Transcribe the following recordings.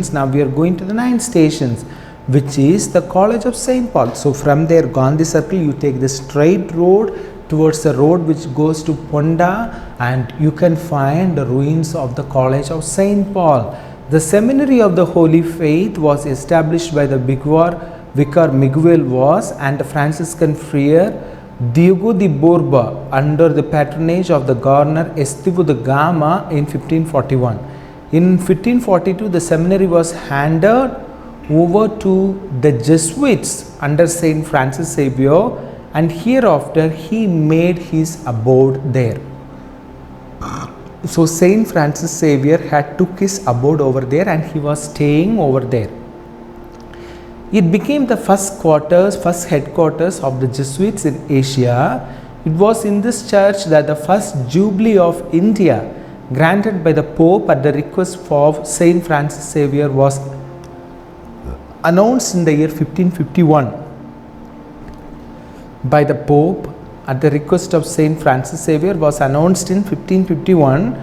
Now we are going to the 9 stations, which is the College of St. Paul. So from there, Gandhi Circle, you take the straight road towards the road which goes to Ponda, and you can find the ruins of the College of St. Paul. The Seminary of the Holy Faith was established by the Vicar Miguel Was and the Franciscan friar Diego de Borba under the patronage of the Governor Estevo de Gama in 1541. In 1542, the seminary was handed over to the Jesuits under Saint Francis Xavier, and hereafter he made his abode there. So Saint Francis Xavier had took his abode over there and he was staying over there. It became the first headquarters of the Jesuits in Asia. It was in this church that the first Jubilee of India, granted by the Pope at the request of Saint Francis Xavier, was announced in the year 1551 by the Pope. At the request of Saint Francis Xavier was announced in 1551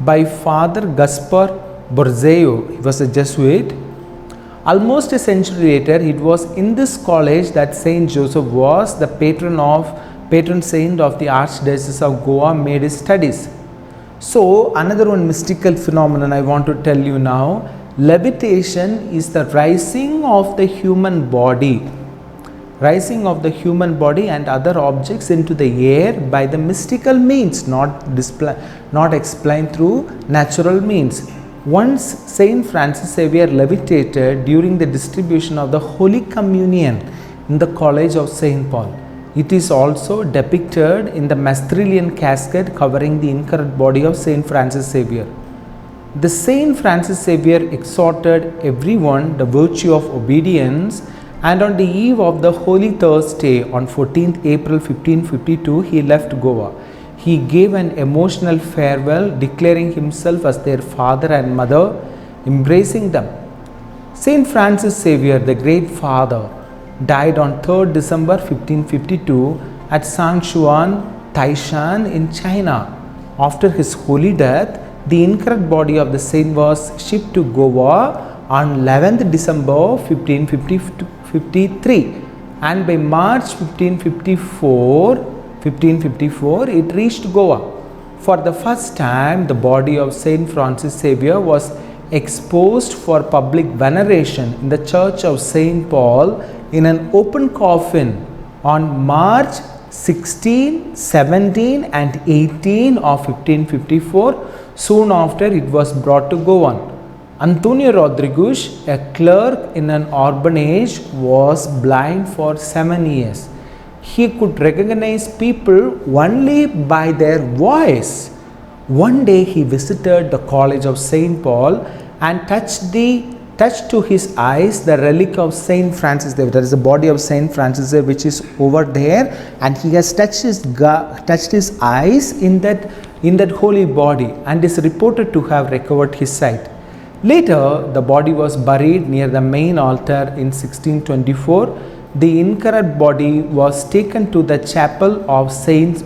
by Father Gaspar Borrezio. He was a Jesuit. Almost a century later, it was in this college that Saint Joseph was the patron saint of the Archdiocese of Goa, made his studies. So another one mystical phenomenon I want to tell you now. Levitation is the rising of the human body and other objects into the air by the mystical means, not explained through natural means. Once Saint Francis Xavier levitated during the distribution of the Holy Communion in the College of St. Paul. It is also depicted in the Mastrilian casket covering the incarnate body of Saint Francis Xavier. The Saint Francis Xavier exhorted everyone the virtue of obedience, and on the eve of the Holy Thursday on 14th April 1552, he left Goa. He gave an emotional farewell, declaring himself as their father and mother, embracing them. Saint Francis Xavier, the great father, died on 3rd December 1552 at Sangshuan, Taishan in China. After his holy death, the incarnate body of the saint was shipped to Goa on 11th December 1553, and by March 1554 it reached Goa. For the first time, the body of Saint Francis Xavier was exposed for public veneration in the Church of St. Paul in an open coffin on March 16, 17 and 18 of 1554. Soon after, it was brought to Goa. Antonio Rodriguez, a clerk in an orphanage, was blind for 7 years. He could recognize people only by their voice. One day he visited the College of St. Paul and touched to his eyes the relic of Saint Francis Xavier. There is a body of Saint Francis Xavier which is over there, and he has touched his eyes in that holy body, and is reported to have recovered his sight. Later, the body was buried near the main altar in 1624. The incarnate body was taken to the chapel of Saint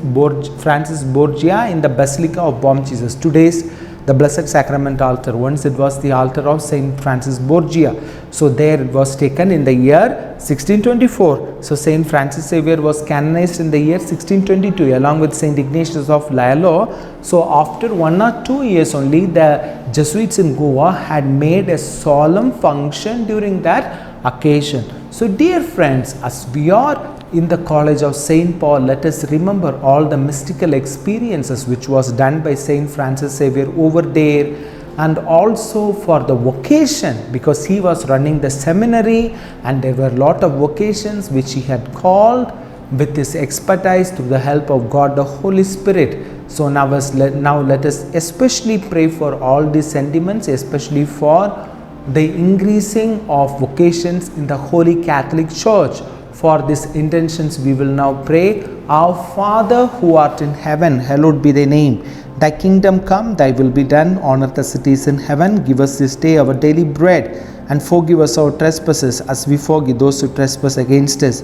Francis Borgia in the Basilica of Bom Jesus. Today's the Blessed Sacrament altar. Once it was the altar of Saint Francis Borgia. So there it was taken in the year 1624. So Saint Francis Xavier was canonized in the year 1622 along with Saint Ignatius of Loyola. So after 1 or 2 years only, the Jesuits in Goa had made a solemn function during that occasion. So dear friends, as we are in the College of St. Paul, let us remember all the mystical experiences which was done by Saint Francis Xavier over there, and also for the vocation, because he was running the seminary and there were a lot of vocations which he had called with his expertise through the help of God the Holy Spirit. So now let us especially pray for all these sentiments, especially for the increasing of vocations in the Holy Catholic Church. For these intentions we will now pray. Our Father who art in heaven, hallowed be thy name. Thy kingdom come, thy will be done on earth as it is in heaven. Give us this day our daily bread, and forgive us our trespasses as we forgive those who trespass against us.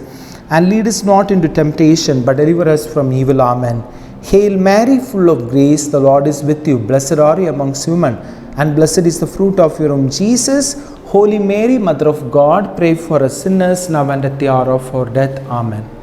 And lead us not into temptation, but deliver us from evil. Amen. Hail Mary, full of grace, the Lord is with you. Blessed are you amongst women, and blessed is the fruit of your womb, Jesus. Holy Mary, Mother of God, pray for us sinners now and at the hour of our death. Amen.